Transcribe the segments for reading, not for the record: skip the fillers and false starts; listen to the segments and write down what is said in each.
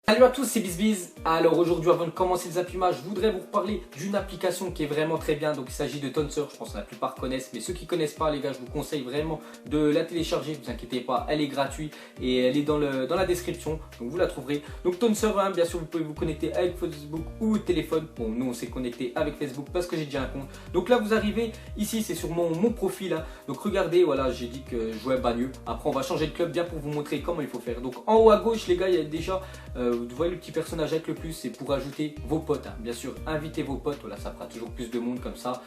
Salut à tous, c'est BizBiz. Alors aujourd'hui, avant de commencer les appuiements, je voudrais vous reparler d'une application qui est vraiment très bien. Donc il s'agit de Tonser, je pense que la plupart connaissent, mais ceux qui ne connaissent pas, les gars, je vous conseille vraiment de la télécharger. Ne vous inquiétez pas, elle est gratuite et elle est dans la description, donc vous la trouverez. Donc Tonser, hein, bien sûr, vous pouvez vous connecter avec Facebook ou téléphone. Bon, nous on s'est connecté avec Facebook parce que j'ai déjà un compte. Donc là, vous arrivez ici, c'est sur mon profil. Hein. Donc regardez, voilà, j'ai dit que je jouais à Bagneux. Après, on va changer de club bien pour vous montrer comment il faut faire. Donc en haut à gauche, les gars, il y a déjà vous voyez le petit personnage avec le plus, c'est pour ajouter vos potes. Hein. Bien sûr, invitez vos potes, voilà, ça fera toujours plus de monde comme ça.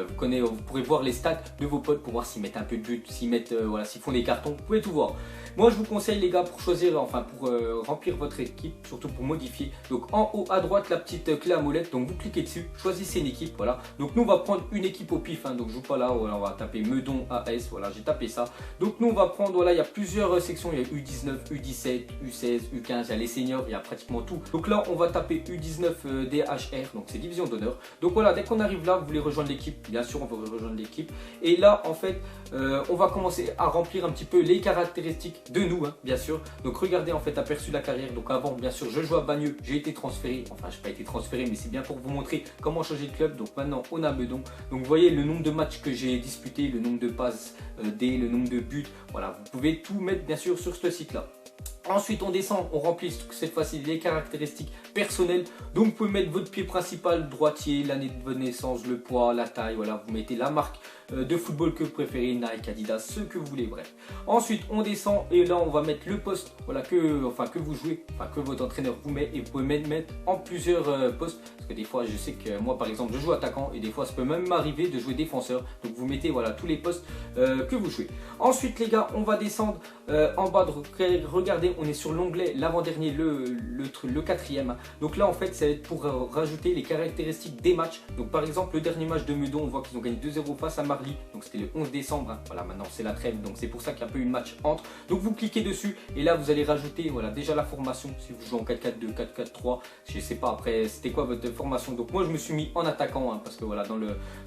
Vous pourrez voir les stats de vos potes pour voir s'ils mettent un peu de but, s'ils mettent, voilà, s'ils font des cartons, vous pouvez tout voir. Moi, je vous conseille les gars pour choisir, enfin pour remplir votre équipe, surtout pour modifier. Donc en haut à droite, la petite clé à molette, donc vous cliquez dessus, choisissez une équipe, voilà. Donc nous, on va prendre une équipe au pif, hein. Donc je joue pas là, voilà, on va taper Meudon AS, voilà, j'ai tapé ça. Donc nous, on va prendre, voilà, il y a plusieurs sections, il y a U19, U17, U16, U15, il y a les seniors, il y a pratiquement tout. Donc là, on va taper U19 DHR, donc c'est division d'honneur. Donc voilà, dès qu'on arrive là, vous voulez rejoindre l'équipe, bien sûr, on va rejoindre l'équipe. Et là, en fait, on va commencer à remplir un petit peu les caractéristiques de nous, hein, bien sûr. Donc regardez, en fait, aperçu la carrière. Donc avant, bien sûr, je joue à Bagneux, j'ai été transféré. Enfin, je n'ai pas été transféré, mais c'est bien pour vous montrer comment changer de club. Donc maintenant, on a Meudon. Donc vous voyez le nombre de matchs que j'ai disputés, le nombre de passes D, le nombre de buts. Voilà, vous pouvez tout mettre, bien sûr, sur ce site-là. Ensuite, on descend, on remplit cette fois-ci les caractéristiques personnelles. Donc, vous pouvez mettre votre pied principal, droitier, l'année de votre naissance, le poids, la taille. Voilà, vous mettez la marque de football que vous préférez, Nike, Adidas, ce que vous voulez, bref. Ensuite, on descend et là, on va mettre le poste, voilà, que vous jouez, enfin que votre entraîneur vous met. Et vous pouvez mettre en plusieurs postes. Parce que des fois, je sais que moi, par exemple, je joue attaquant et des fois, ça peut même m'arriver de jouer défenseur. Donc, vous mettez, voilà, tous les postes que vous jouez. Ensuite, les gars, on va descendre en bas. Regardez, on est sur l'onglet l'avant-dernier, le quatrième. Donc là, en fait, ça va être pour rajouter les caractéristiques des matchs. Donc, par exemple, le dernier match de Meudon, on voit qu'ils ont gagné 2-0 face à Marly. Donc, c'était le 11 décembre. Hein. Voilà, maintenant, c'est la trêve. Donc, c'est pour ça qu'il y a un peu une match entre. Donc, vous cliquez dessus et là, vous allez rajouter, voilà, déjà la formation. Si vous jouez en 4-4-2, 4-4-3, je sais pas après, c'était quoi votre formation. Donc, moi, je me suis mis en attaquant hein, parce que voilà,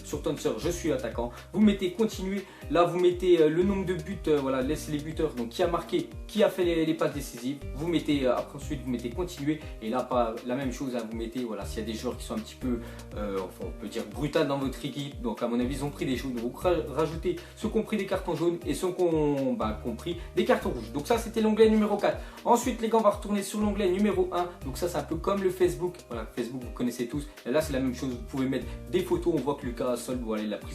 sur Tonser, je suis attaquant. Vous mettez continuer. Là, vous mettez le nombre de buts, voilà, laissez les buteurs. Donc, qui a marqué, qui a fait les passes décisives. Vous mettez ensuite vous mettez continuer et là pas la même chose, hein, vous mettez voilà s'il y a des joueurs qui sont un petit peu enfin on peut dire brutal dans votre équipe, donc à mon avis ils ont pris des jaunes, donc vous rajoutez ceux qui ont pris des cartons jaunes et ceux qui ont pris des cartons rouges. Donc ça c'était l'onglet numéro 4. Ensuite les gars, on va retourner sur l'onglet numéro 1. Donc ça c'est un peu comme le Facebook, voilà, Facebook vous connaissez tous. Et là c'est la même chose, vous pouvez mettre des photos. On voit que Lucas Sol, voilà, il a pris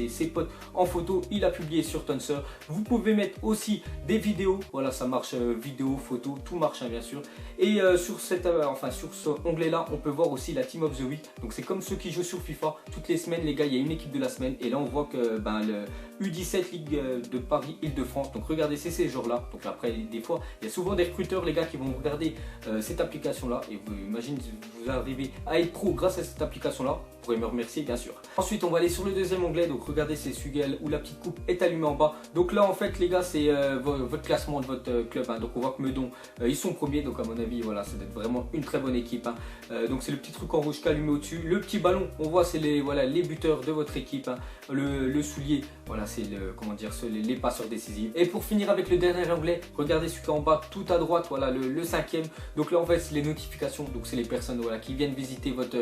ses potes en photo, il a publié sur Tonser. Vous pouvez mettre aussi des vidéos, voilà, ça marche, vidéo, photo, tout marche hein, bien sûr. Et sur ce onglet là, on peut voir aussi la Team of the Week. Donc c'est comme ceux qui jouent sur FIFA. Toutes les semaines les gars, il y a une équipe de la semaine. Et là on voit que le U17 Ligue de Paris Île-de-France. Donc regardez, c'est ces jours là. Donc après des fois, il y a souvent des recruteurs les gars qui vont regarder cette application là. Et vous imaginez vous arrivez à être pro grâce à cette application là. Vous pourrez me remercier bien sûr. Ensuite on va aller sur le deuxième onglet. Donc regardez, c'est celui où la petite coupe est allumée en bas. Donc là en fait les gars, c'est votre classement de votre club hein. Donc on voit que Meudon ils sont premiers, donc à mon avis voilà, ça doit être vraiment une très bonne équipe hein. Donc c'est le petit truc en rouge qui est allumé au dessus. Le petit ballon, on voit c'est les buteurs de votre équipe hein. Le soulier, voilà, c'est les passeurs décisifs. Et pour finir avec le dernier onglet, regardez celui qui est en bas tout à droite, voilà, le cinquième. Donc là en fait c'est les notifications, donc c'est les personnes voilà, qui viennent visiter votre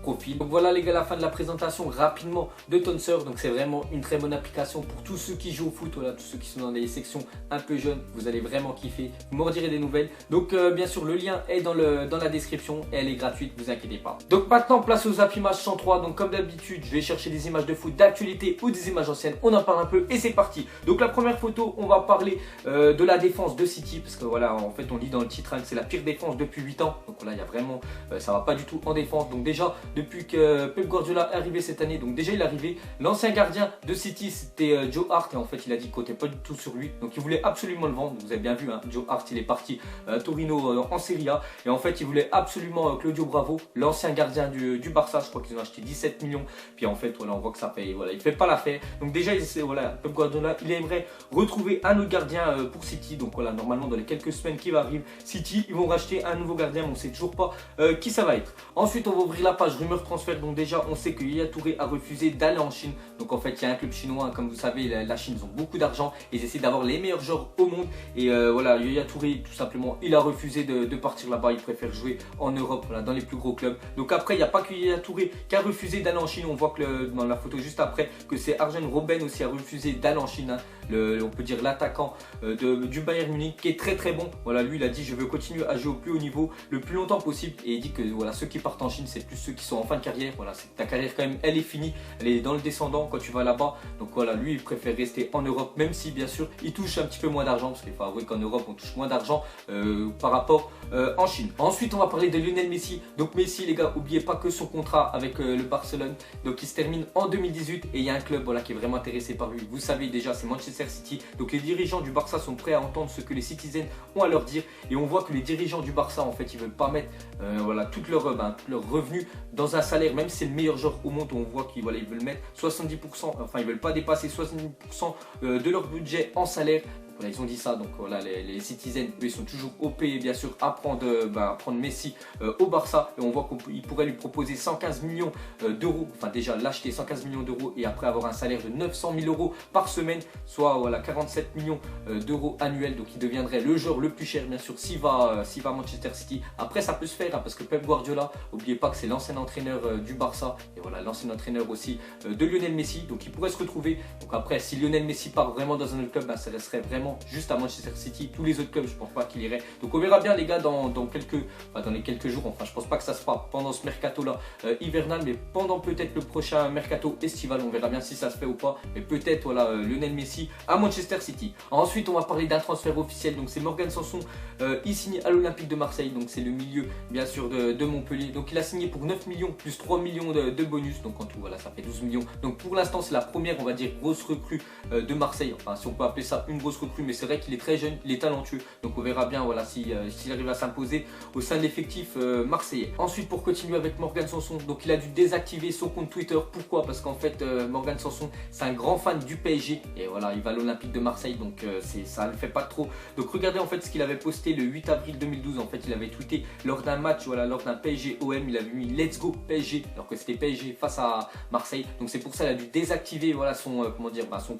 profil. Donc voilà les gars, la fin de la présentation rapidement de Tonser. Donc c'est vraiment une très bonne application pour tous ceux qui jouent au foot, voilà, tous ceux qui sont dans des sections un peu jeunes, vous allez vraiment kiffer, vous m'en direz des nouvelles. Donc bien sûr le lien est dans la description et elle est gratuite, vous inquiétez pas. Donc maintenant place aux appuimages 103. Donc comme d'habitude je vais chercher des images de foot d'actualité ou des images anciennes, on en parle un peu et c'est parti. Donc la première photo, on va parler de la défense de City, parce que voilà en fait on lit dans le titre hein, que c'est la pire défense depuis 8 ans. Donc là il y a vraiment ça va pas du tout en défense. Donc déjà depuis que Pep Guardiola est arrivé cette année, donc déjà il est arrivé, l'ancien gardien de City c'était Joe Hart, et en fait il a dit qu'il comptait pas du tout sur lui, donc il voulait absolument le vendre. Vous avez bien vu hein, Joe Hart il est parti à Torino en Serie A, et en fait il voulait absolument Claudio Bravo, l'ancien gardien du Barça. Je crois qu'ils ont acheté 17 millions, puis en fait voilà, on voit que ça paye, voilà, il fait pas l'affaire. Donc déjà, voilà, Pep Guardiola, il aimerait retrouver un autre gardien pour City. Donc voilà, normalement dans les quelques semaines qui vont arriver, City, ils vont racheter un nouveau gardien, mais on ne sait toujours pas qui ça va être. Ensuite, on va ouvrir la page rumeur transfert. Donc déjà, on sait que Yaya Touré a refusé d'aller en Chine. Donc en fait, il y a un club chinois, comme vous savez, la Chine, ils ont beaucoup d'argent. Ils essaient d'avoir les meilleurs joueurs au monde. Et voilà, Yaya Touré, tout simplement, il a refusé de partir là-bas. Il préfère jouer en Europe, voilà, dans les plus gros clubs. Donc après, il n'y a pas que Yaya Touré qui a refusé d'aller en Chine. On voit que dans la photo juste après, que c'est Arjen Robben aussi a refusé d'aller en Chine. Hein. On peut dire l'attaquant du Bayern Munich qui est très très bon. Voilà, lui il a dit je veux continuer à jouer au plus haut niveau le plus longtemps possible, et il dit que voilà, ceux qui partent en Chine c'est plus ceux qui sont en fin de carrière. Voilà, ta carrière quand même elle est finie, elle est dans le descendant quand tu vas là-bas. Donc voilà, lui il préfère rester en Europe, même si bien sûr il touche un petit peu moins d'argent, parce qu'il faut avouer qu'en Europe on touche moins d'argent par rapport en Chine. Ensuite on va parler de Lionel Messi. Donc Messi les gars, n'oubliez pas que son contrat avec le Barcelone, donc il se termine en 2018, et il y a un club voilà, qui est vraiment intéressé par lui. Vous savez déjà, c'est Manchester City. Donc les dirigeants du Barça sont prêts à entendre ce que les Citizens ont à leur dire, et on voit que les dirigeants du Barça en fait ils veulent pas mettre voilà, tout leur revenu dans un salaire, même si c'est le meilleur joueur au monde. On voit qu'ils voilà, ils veulent mettre 70%, enfin ils veulent pas dépasser 70% de leur budget en salaire. Voilà, ils ont dit ça, donc voilà, les Citizens, eux, ils sont toujours OP, bien sûr, à prendre Messi au Barça. Et on voit qu'ils pourraient lui proposer 115 millions d'euros, enfin déjà l'acheter 115 millions d'euros, et après avoir un salaire de 900 000 euros par semaine, soit voilà, 47 millions d'euros annuels. Donc il deviendrait le joueur le plus cher, bien sûr, s'il va à Manchester City. Après, ça peut se faire, hein, parce que Pep Guardiola, n'oubliez pas que c'est l'ancien entraîneur du Barça, et voilà, l'ancien entraîneur aussi de Lionel Messi. Donc il pourrait se retrouver. Donc après, si Lionel Messi part vraiment dans un autre club, ça resterait vraiment juste à Manchester City. Tous les autres clubs, je pense pas qu'il irait. Donc on verra bien les gars dans les quelques jours. Enfin, je pense pas que ça se fera pendant ce mercato là hivernal, mais pendant peut-être le prochain mercato estival. On verra bien si ça se fait ou pas. Mais peut-être voilà, Lionel Messi à Manchester City. Ensuite, on va parler d'un transfert officiel. Donc c'est Morgan Sanson. Il signe à l'Olympique de Marseille. Donc c'est le milieu bien sûr de Montpellier. Donc il a signé pour 9 millions plus 3 millions de bonus. Donc en tout voilà, ça fait 12 millions. Donc pour l'instant c'est la première, on va dire, grosse recrue de Marseille. Enfin, si on peut appeler ça une grosse recrue, mais c'est vrai qu'il est très jeune, il est talentueux. Donc on verra bien voilà, s'il arrive à s'imposer au sein de l'effectif marseillais. Ensuite, pour continuer avec Morgan Sanson, donc il a dû désactiver son compte Twitter. Pourquoi? Parce qu'en fait Morgan Sanson c'est un grand fan du PSG, et voilà, il va à l'Olympique de Marseille, donc ça ne le fait pas trop. Donc regardez en fait ce qu'il avait posté le 8 avril 2012. En fait il avait tweeté lors d'un match, voilà, lors d'un PSG OM, il avait mis Let's Go PSG, alors que c'était PSG face à Marseille. Donc c'est pour ça qu'il a dû désactiver voilà, son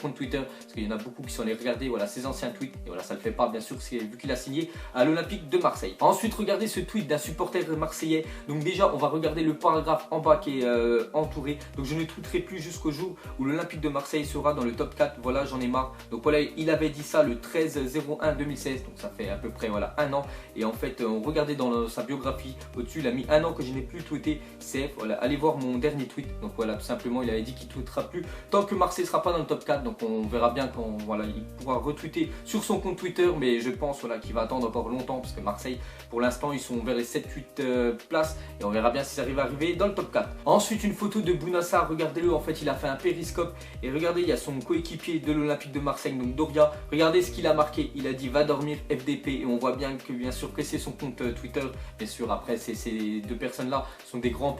compte Twitter, parce qu'il y en a beaucoup qui sont allés regarder voilà, ses anciens tweets, et voilà, ça ne le fait pas bien sûr vu qu'il a signé à l'Olympique de Marseille. Ensuite, regardez ce tweet d'un supporter marseillais. Donc déjà on va regarder le paragraphe en bas qui est entouré. Donc je ne tweeterai plus jusqu'au jour où l'Olympique de Marseille sera dans le top 4, voilà, j'en ai marre. Donc voilà, il avait dit ça le 13/01/2016, donc ça fait à peu près voilà, un an. Et en fait on regardait dans sa biographie au-dessus, il a mis un an que je n'ai plus tweeté. C'est voilà, allez voir mon dernier tweet. Donc voilà, tout simplement il avait dit qu'il ne tweetera plus tant que Marseille ne sera pas dans le top 4. Donc on verra bien quand voilà, il pourra retweeter sur son compte Twitter, mais je pense voilà, qu'il va attendre encore longtemps, parce que Marseille pour l'instant ils sont vers les 7-8 places, et on verra bien si ça arrive à arriver dans le top 4. Ensuite, une photo de Bouna Sarr, regardez-le, en fait il a fait un périscope, et regardez, il y a son coéquipier de l'Olympique de Marseille, donc Doria. Regardez ce qu'il a marqué, il a dit va dormir FDP, et on voit bien que bien sûr que c'est son compte Twitter. Bien sûr, après ces deux personnes là sont des grands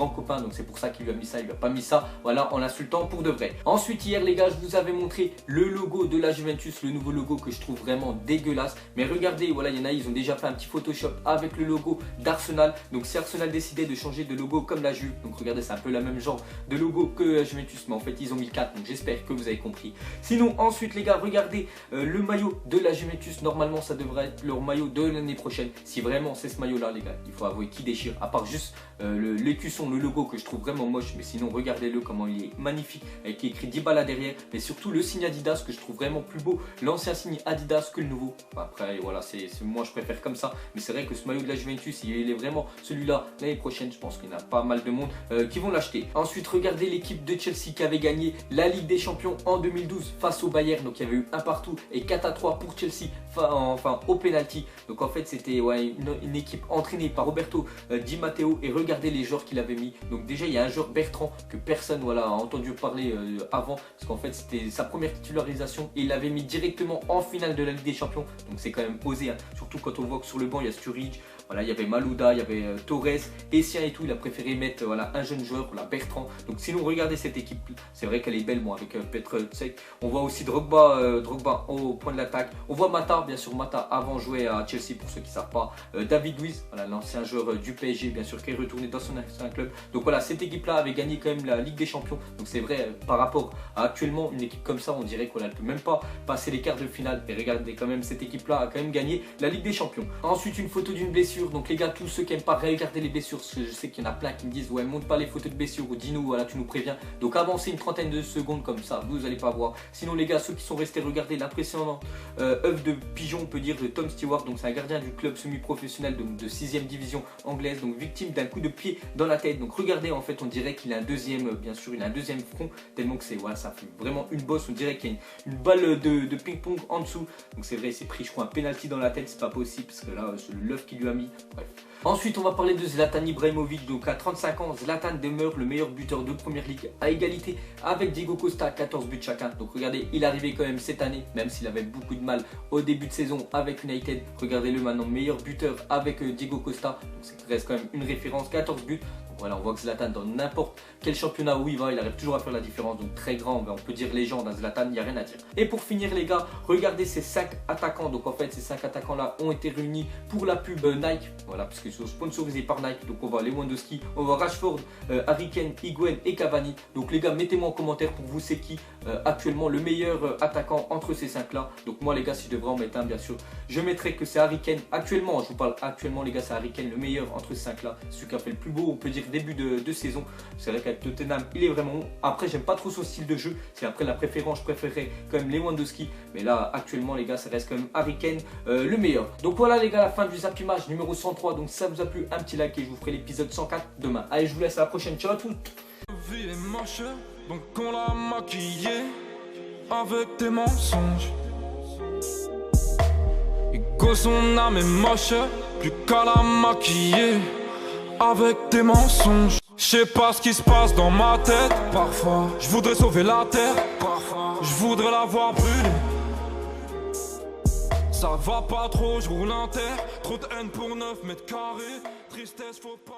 copains, donc c'est pour ça qu'il lui a mis ça. Il lui a pas mis ça voilà, en l'insultant pour de vrai. Ensuite, hier les gars, je vous avais montré le logo de la Juventus, le nouveau logo que je trouve vraiment dégueulasse, mais regardez, voilà, il y en a, ils ont déjà fait un petit Photoshop avec le logo d'Arsenal. Donc si Arsenal décidait de changer de logo comme la Juve, donc regardez, c'est un peu le même genre de logo que la Juventus, mais en fait ils ont mis le 4, donc j'espère que vous avez compris. Sinon ensuite les gars, regardez le maillot de la Juventus. Normalement ça devrait être leur maillot de l'année prochaine, si vraiment c'est ce maillot là les gars. Il faut avouer qu'il déchire, à part juste l'écusson, le logo que je trouve vraiment moche, mais sinon regardez-le comment il est magnifique, avec écrit Dybala derrière, mais surtout le signe Adidas que je trouve vraiment plus beau, l'ancien signe Adidas que le nouveau. Enfin, après voilà, moi je préfère comme ça, mais c'est vrai que ce maillot de la Juventus, il est vraiment celui-là l'année prochaine. Je pense qu'il y en a pas mal de monde qui vont l'acheter. Ensuite, regardez l'équipe de Chelsea qui avait gagné la Ligue des Champions en 2012 face au Bayern. Donc il y avait eu un partout et 4-3 pour Chelsea, enfin au penalty. Donc en fait c'était ouais, une équipe entraînée par Roberto Di Matteo, et regardez les joueurs qu'il avait mis. Donc déjà il y a un joueur Bertrand que personne voilà, a entendu parler avant, parce qu'en fait c'était sa première titularisation, et il l'avait mis directement en finale de la Ligue des Champions. Donc c'est quand même osé, hein. Surtout quand on voit que sur le banc il y a Sturridge, Voilà, il y avait Malouda, il y avait Torres, Essien et tout. Il a préféré mettre voilà, un jeune joueur, voilà, Bertrand. Donc sinon, regardez cette équipe, c'est vrai qu'elle est belle, bon, avec Petr Cech. On voit aussi Drogba au point de l'attaque. On voit Mata, bien sûr, Mata avant jouait à Chelsea, pour ceux qui ne savent pas. David Luiz, voilà, l'ancien joueur du PSG, bien sûr, qui est retourné dans son ancien club. Donc voilà, cette équipe-là avait gagné quand même la Ligue des Champions. Donc c'est vrai, par rapport à actuellement, une équipe comme ça, on dirait qu'on ne peut même pas passer les quarts de finale. Et regardez, quand même, cette équipe-là a quand même gagné la Ligue des Champions. Ensuite, une photo d'une blessure. Donc les gars, tous ceux qui n'aiment pas regarder les blessures, parce que je sais qu'il y en a plein qui me disent, ouais, montre pas les photos de blessures, ou dis-nous, voilà, tu nous préviens. Donc avancez une trentaine de secondes comme ça, vous n'allez pas voir. Sinon les gars, ceux qui sont restés, regardez l'impressionnante œuvre de pigeon, on peut dire, de Tom Stewart. Donc c'est un gardien du club semi-professionnel de 6e division anglaise, donc victime d'un coup de pied dans la tête. Donc regardez, en fait on dirait qu'il a un deuxième, bien sûr il a un deuxième front, tellement que c'est, voilà, ça fait vraiment une bosse. On dirait qu'il y a une balle de ping-pong en dessous. Donc c'est vrai, il s'est pris je crois un penalty dans la tête, c'est pas possible parce que là c'est l'œuf qu'il lui a mis. Bref. Ensuite, on va parler de Zlatan Ibrahimovic. Donc à 35 ans, Zlatan demeure le meilleur buteur de Première Ligue à égalité avec Diego Costa, 14 buts chacun. Donc regardez, il arrivait quand même cette année, même s'il avait beaucoup de mal au début de saison avec United. Regardez-le maintenant, meilleur buteur avec Diego Costa. Donc ça reste quand même une référence, 14 buts. Donc voilà, on voit que Zlatan, dans n'importe quel championnat où il va, il arrive toujours à faire la différence. Donc très grand, on peut dire légende à Zlatan, il n'y a rien à dire. Et pour finir les gars, regardez ces 5 attaquants. Donc en fait, ces 5 attaquants-là ont été réunis pour la pub Nike. Voilà, parce qu'ils sont sponsorisés par Nike. Donc on voit Lewandowski, on voit Rashford, Harry Kane, Higuain et Cavani. Donc les gars, mettez-moi en commentaire pour vous c'est qui actuellement le meilleur attaquant entre ces 5-là. Donc moi les gars, si je devrais en mettre un, bien sûr, je mettrais que c'est Harry Kane. Actuellement, je vous parle actuellement les gars, c'est Harry Kane le meilleur entre ces 5-là. Celui qui a fait le plus beau, on peut dire début de saison. C'est vrai qu'avec Tottenham, il est vraiment bon. Après, j'aime pas trop son style de jeu. C'est après la préférence, je préférerais quand même Lewandowski. Mais là, actuellement les gars, ça reste quand même Harry Kane le meilleur. Donc voilà les gars, la fin du Zapimage numéro 103. Donc si ça vous a plu, un petit like et je vous ferai l'épisode 104 demain. Allez, je vous laisse à la prochaine. Ciao à tous. Vie est moche, donc on l'a maquillée avec des mensonges. Et que son âme est moche, plus qu'à la maquiller avec des mensonges. Je sais pas ce qui se passe dans ma tête. Parfois, je voudrais sauver la terre. Parfois, je voudrais la voir brûler. Ça va pas trop, je roule un terre. Trop de haine pour 9 mètres carrés. Tristesse, faut pas.